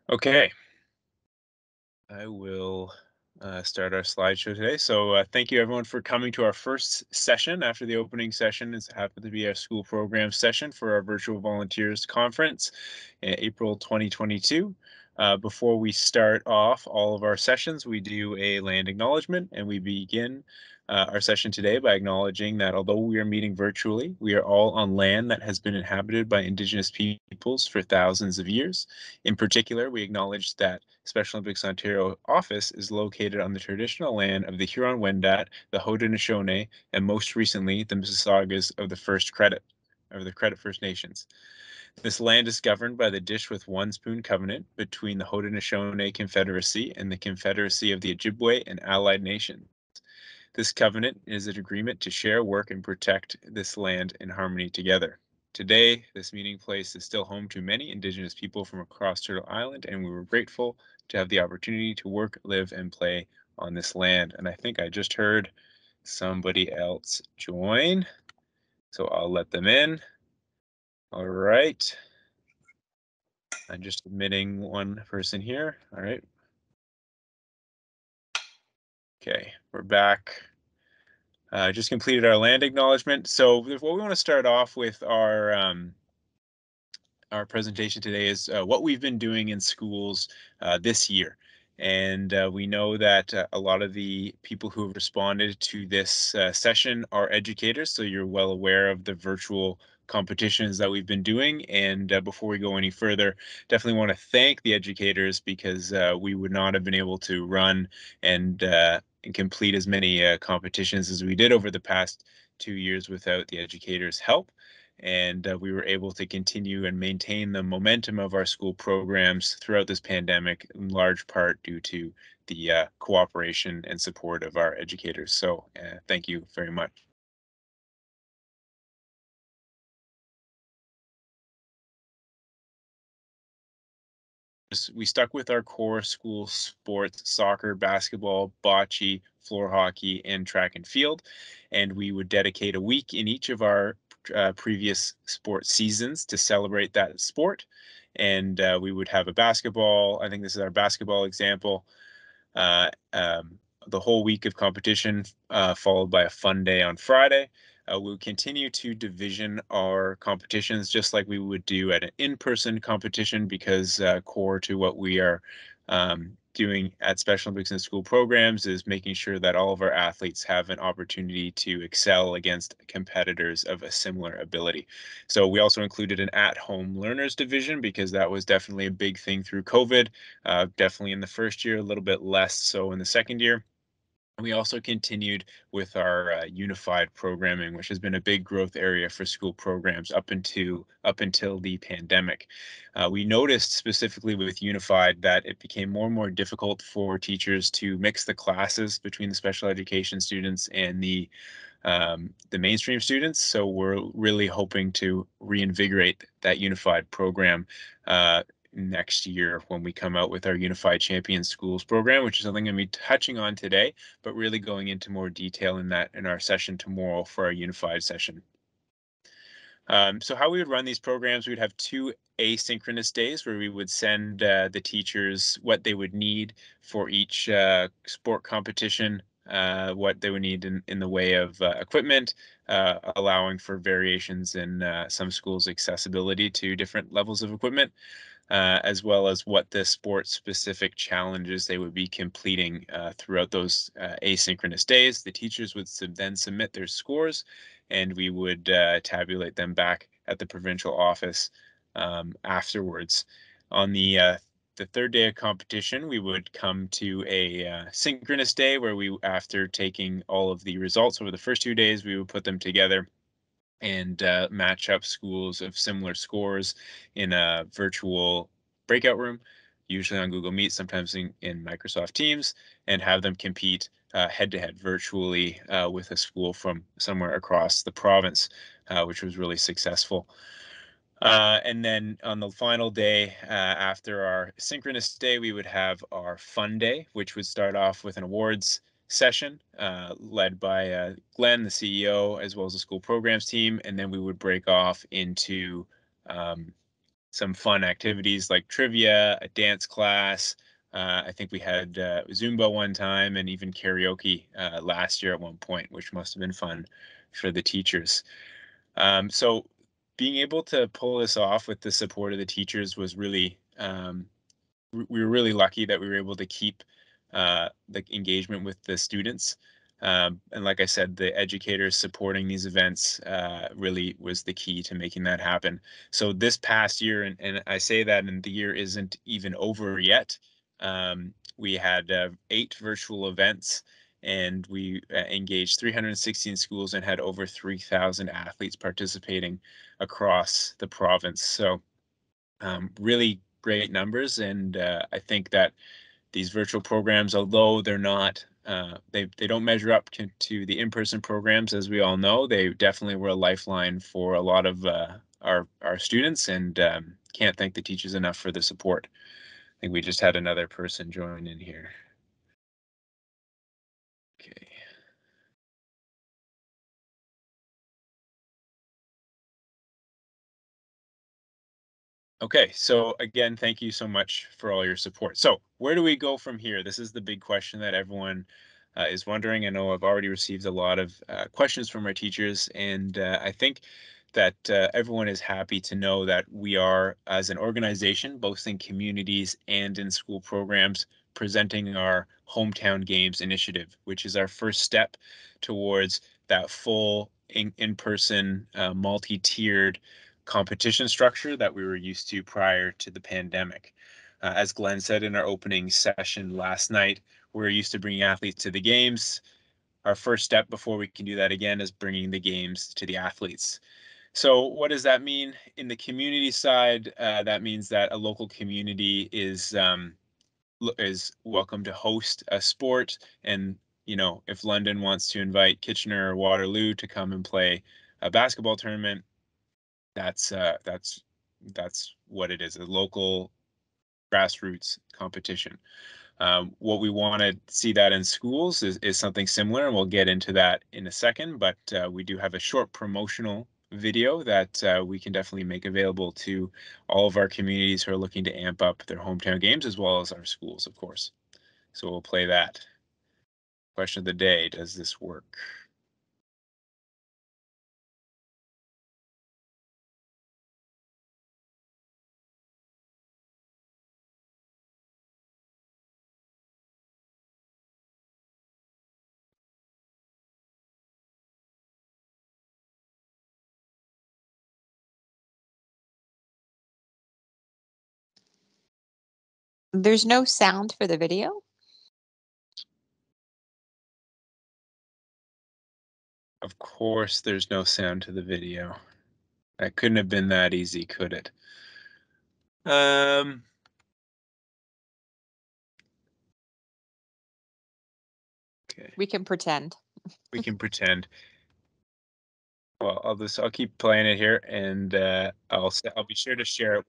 Okay, I will start our slideshow today. So thank you everyone for coming to our first session after the opening session. It's happened to be our school program session for our virtual volunteers conference in April 2022. Before we start off all of our sessions, we do a land acknowledgement, and we begin our session today by acknowledging that although we are meeting virtually, we are all on land that has been inhabited by Indigenous peoples for thousands of years. In particular, we acknowledge that Special Olympics Ontario office is located on the traditional land of the Huron-Wendat, the Haudenosaunee, and most recently the Mississaugas of the Credit First Nations. This land is governed by the Dish with One Spoon Covenant between the Haudenosaunee Confederacy and the Confederacy of the Ojibwe and Allied Nations. This covenant is an agreement to share, work, and protect this land in harmony together. Today, this meeting place is still home to many Indigenous people from across Turtle Island, and we were grateful to have the opportunity to work, live, and play on this land. And I think I just heard somebody else join, so I'll let them in. All right. I'm just admitting one person here. All right. Okay, we're back. Just completed our land acknowledgement. So what we want to start off with our presentation today is what we've been doing in schools this year. And we know that a lot of the people who have responded to this session are educators, so you're well aware of the virtual competitions that we've been doing. And before we go any further, definitely want to thank the educators because we would not have been able to run and complete as many competitions as we did over the past 2 years without the educators' help. And we were able to continue and maintain the momentum of our school programs throughout this pandemic, in large part due to the cooperation and support of our educators. So thank you very much. We stuck with our core school sports: soccer, basketball, bocce, floor hockey, and track and field. And we would dedicate a week in each of our previous sport seasons to celebrate that sport. And we would have a basketball, I think this is our basketball example, uh, um, the whole week of competition, followed by a fun day on Friday. We'll continue to division our competitions just like we would do at an in-person competition because core to what we are doing at Special Olympics and school programs is making sure that all of our athletes have an opportunity to excel against competitors of a similar ability. So we also included an at-home learners division because that was definitely a big thing through COVID. Definitely in the first year, a little bit less so in the second year. We also continued with our unified programming, which has been a big growth area for school programs up until the pandemic. We noticed specifically with unified that it became more and more difficult for teachers to mix the classes between the special education students and the mainstream students. So we're really hoping to reinvigorate that unified program next year when we come out with our Unified Champion Schools program, which is something I'm going to be touching on today, but really going into more detail in that in our session tomorrow for our Unified session. So how we would run these programs, we would have two asynchronous days where we would send the teachers what they would need for each sport competition, what they would need in the way of equipment, allowing for variations in some schools' accessibility to different levels of equipment, as well as what the sport-specific challenges they would be completing throughout those asynchronous days. The teachers would then submit their scores, and we would tabulate them back at the provincial office afterwards. On the third day of competition, we would come to a synchronous day where we, after taking all of the results over the first 2 days, we would put them together and match up schools of similar scores in a virtual breakout room, usually on Google Meet, sometimes in Microsoft Teams, and have them compete head to head virtually with a school from somewhere across the province, which was really successful. And then on the final day, after our synchronous day, we would have our fun day, which would start off with an awards session led by Glenn, the CEO, as well as the school programs team. And then we would break off into some fun activities like trivia, a dance class. I think we had Zumba one time and even karaoke last year at one point, which must have been fun for the teachers. So being able to pull this off with the support of the teachers was really we were really lucky that we were able to keep the engagement with the students. And like I said, the educators supporting these events really was the key to making that happen. So this past year, and I say that, and the year isn't even over yet. We had 8 virtual events, and we engaged 316 schools and had over 3,000 athletes participating across the province. So really great numbers, and I think that these virtual programs, although they're not, they don't measure up to the in-person programs, as we all know, they definitely were a lifeline for a lot of our students, and can't thank the teachers enough for the support. I think we just had another person join in here. Okay. Okay, so again, thank you so much for all your support. So where do we go from here? This is the big question that everyone is wondering. I know I've already received a lot of questions from our teachers, and I think that everyone is happy to know that we are, as an organization, both in communities and in school programs, presenting our Hometown Games initiative, which is our first step towards that full in-person, multi-tiered competition structure that we were used to prior to the pandemic. As Glenn said in our opening session last night, we're used to bringing athletes to the games. Our first step before we can do that again is bringing the games to the athletes. So what does that mean? In the community side, that means that a local community is welcome to host a sport. And, if London wants to invite Kitchener or Waterloo to come and play a basketball tournament, that's what it is, a local grassroots competition. What we want to see that in schools is something similar, and we'll get into that in a second, but we do have a short promotional video that we can definitely make available to all of our communities who are looking to amp up their hometown games, as well as our schools, of course. So we'll play that. Question of the day, does this work? There's no sound for the video? Of course, there's no sound to the video. That couldn't have been that easy, could it? Um, okay, We can pretend. we can pretend. Well, I'll keep playing it here, and I'll be sure to share it.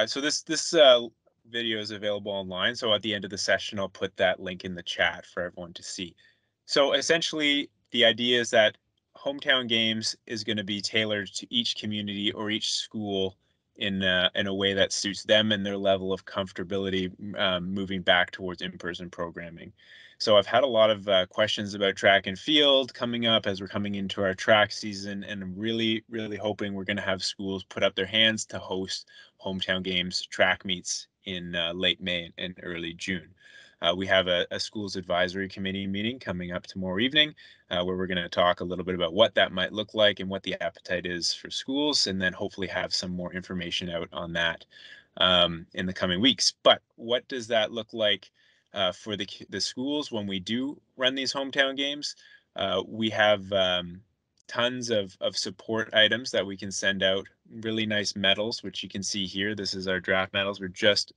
So this video is available online. So at the end of the session, I'll put that link in the chat for everyone to see. So essentially, the idea is that hometown games is going to be tailored to each community or each school in a way that suits them and their level of comfortability moving back towards in-person programming. So I've had a lot of questions about track and field coming up as we're coming into our track season, and I'm really, really hoping we're going to have schools put up their hands to host hometown games track meets in late May and early June. We have a schools advisory committee meeting coming up tomorrow evening, where we're going to talk a little bit about what that might look like and what the appetite is for schools, and then hopefully have some more information out on that in the coming weeks. But what does that look like for the schools when we do run these hometown games? We have tons of support items that we can send out. Really nice medals, which you can see here. This is our draft medals. We just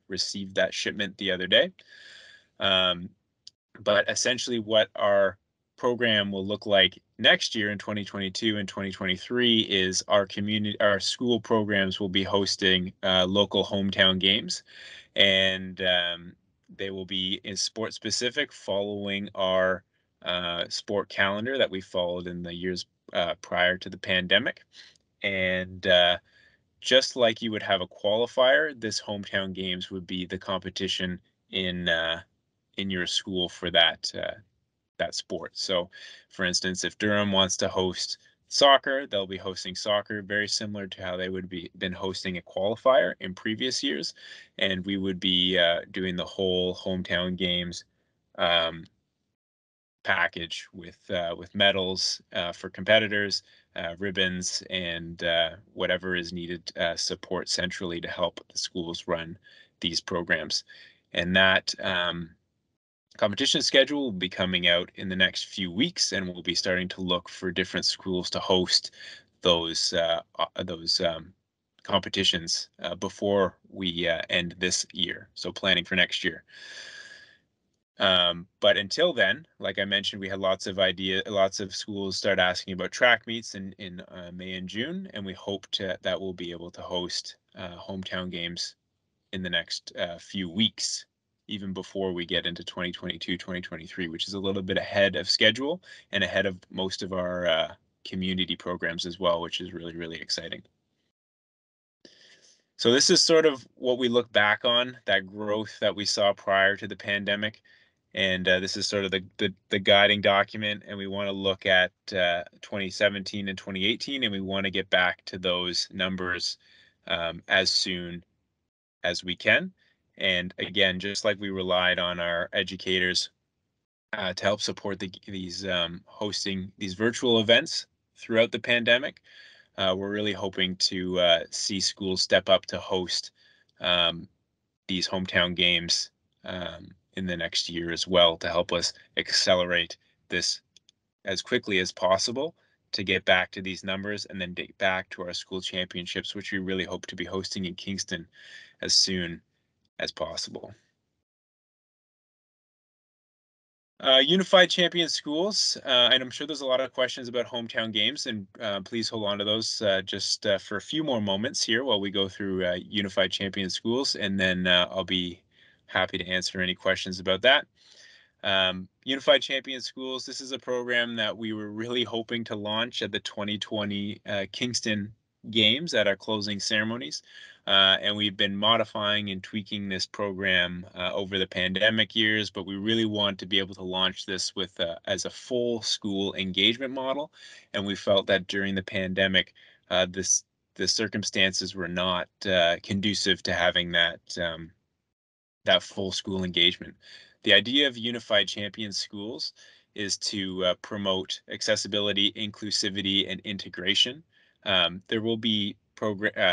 received that shipment the other day. But essentially, what our program will look like next year in 2022 and 2023 is our school programs will be hosting local hometown games, and they will be in sport specific, following our sport calendar that we followed in the years prior to the pandemic. And just like you would have a qualifier, this hometown games would be the competition in your school for that sport. So, for instance, if Durham wants to host soccer, they'll be hosting soccer, very similar to how they would be been hosting a qualifier in previous years, and we would be doing the whole hometown games um, package with medals for competitors, ribbons, and whatever is needed support centrally to help the schools run these programs. And that competition schedule will be coming out in the next few weeks, and we'll be starting to look for different schools to host those competitions before we end this year. So planning for next year. But until then, like I mentioned, we had lots of schools start asking about track meets in May and June, and we hope that we'll be able to host hometown games in the next few weeks, even before we get into 2022, 2023, which is a little bit ahead of schedule and ahead of most of our community programs as well, which is really, really exciting. So this is sort of what we look back on, that growth that we saw prior to the pandemic. And this is sort of the guiding document, and we want to look at 2017 and 2018, and we want to get back to those numbers as soon as we can. And again, just like we relied on our educators to help support these hosting these virtual events throughout the pandemic, we're really hoping to see schools step up to host um, these hometown games in the next year as well, to help us accelerate this as quickly as possible to get back to these numbers and then get back to our school championships, which we really hope to be hosting in Kingston as soon as possible. Unified Champion Schools, and I'm sure there's a lot of questions about hometown games, and please hold on to those just for a few more moments here while we go through Unified Champion Schools, and then I'll be happy to answer any questions about that. Unified Champion Schools, this is a program that we were really hoping to launch at the 2020 Kingston Games at our closing ceremonies. And we've been modifying and tweaking this program over the pandemic years, but we really want to be able to launch this with as a full school engagement model. And we felt that during the pandemic, the circumstances were not conducive to having that full school engagement. The idea of Unified Champion Schools is to promote accessibility, inclusivity, and integration. There will be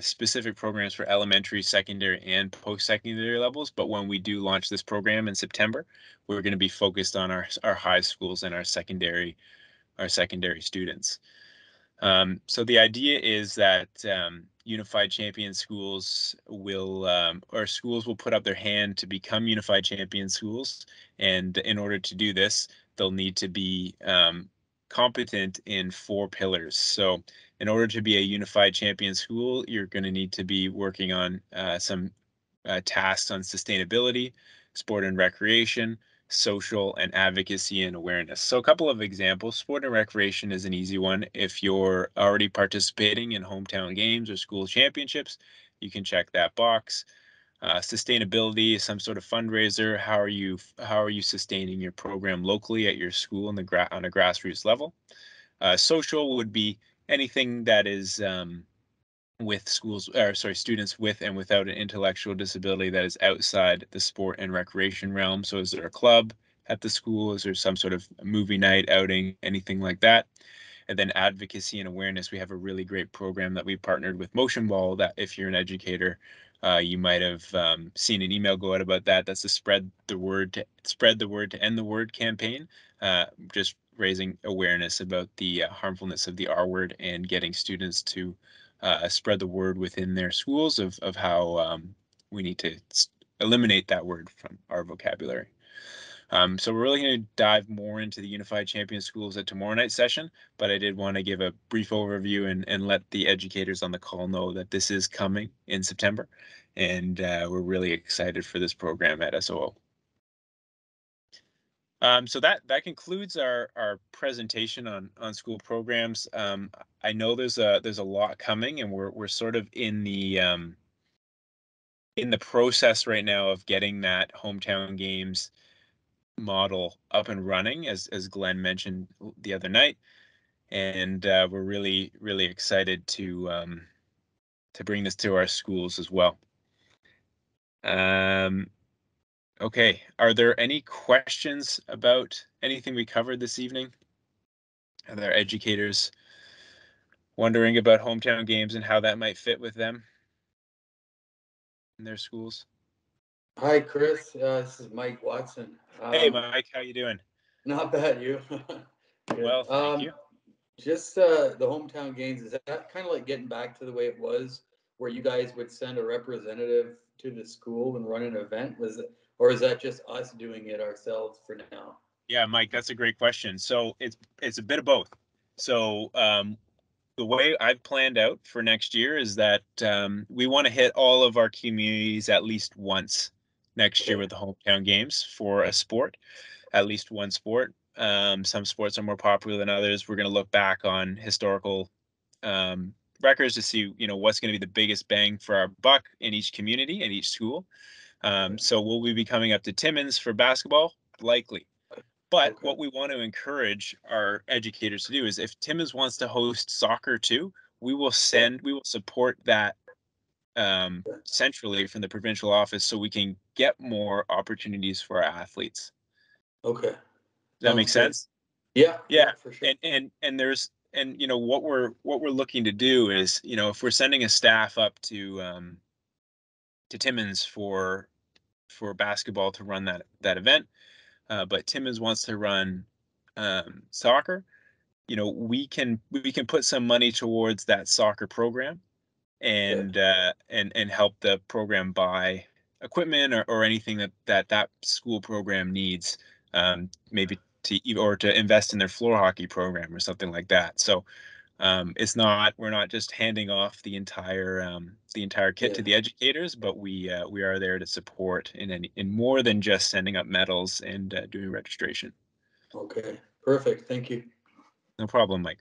specific programs for elementary, secondary, and post-secondary levels, but when we do launch this program in September, we're going to be focused on our high schools and our secondary students. So the idea is that Unified Champion Schools or schools will put up their hand to become Unified Champion Schools. And in order to do this, they'll need to be competent in 4 pillars. So in order to be a Unified Champion School, you're going to need to be working on some tasks on sustainability, sport and recreation, social, and advocacy and awareness. So a couple of examples. Sport and recreation is an easy one. If you're already participating in hometown games or school championships, you can check that box. Sustainability, some sort of fundraiser. How are you sustaining your program locally at your school on a grassroots level? Social would be anything that is with students with and without an intellectual disability that is outside the sport and recreation realm. So is there a club at the school? Is there some sort of movie night, outing, anything like that? And then advocacy and awareness. We have a really great program that we partnered with Motion Ball that if you're an educator, you might have seen an email go out about that. That's the spread the word to end the word campaign. Just raising awareness about the harmfulness of the R word and getting students to spread the word within their schools of how we need to eliminate that word from our vocabulary. So we're really going to dive more into the Unified Champion Schools at tomorrow night's session, but I did want to give a brief overview and let the educators on the call know that this is coming in September, and we're really excited for this program at SOO. So that concludes our presentation on school programs. I know there's a lot coming, and we're sort of in the process right now of getting that hometown games model up and running, as Glenn mentioned the other night, and we're really excited to bring this to our schools as well. Okay, are there any questions about anything we covered this evening? Are there educators wondering about hometown games and how that might fit with them in their schools? Hi, Chris. This is Mike Watson. Hey, Mike, how you doing? Not bad, you. Good. Well, thank you. Just the hometown games, is that kind of like getting back to the way it was, where you guys would send a representative to the school and run an event? Was it, or is that just us doing it ourselves for now? Yeah, Mike, that's a great question. So it's a bit of both. So the way I've planned out for next year is that we want to hit all of our communities at least once next year Okay. with the hometown games for a sport, at least one sport. Some sports are more popular than others. We're going to look back on historical records to see, what's going to be the biggest bang for our buck in each community and each school. So will we be coming up to Timmins for basketball? Likely. But Okay. what we want to encourage our educators to do is if Timmins wants to host soccer too, we will support that centrally from the provincial office so we can get more opportunities for our athletes. Okay. Does that make Sounds good. sense? Yeah, Yeah. yeah, for sure. And what we're looking to do is, if we're sending a staff up to Timmins for basketball to run that event, but Timmins wants to run soccer, we can put some money towards that soccer program Okay. and help the program buy equipment or anything that school program needs, maybe to invest in their floor hockey program or something like that. So we're not just handing off the entire kit to Yeah. the educators, but we are there to support in more than just sending up medals and doing registration. Okay. Perfect. Thank you. No problem, Mike.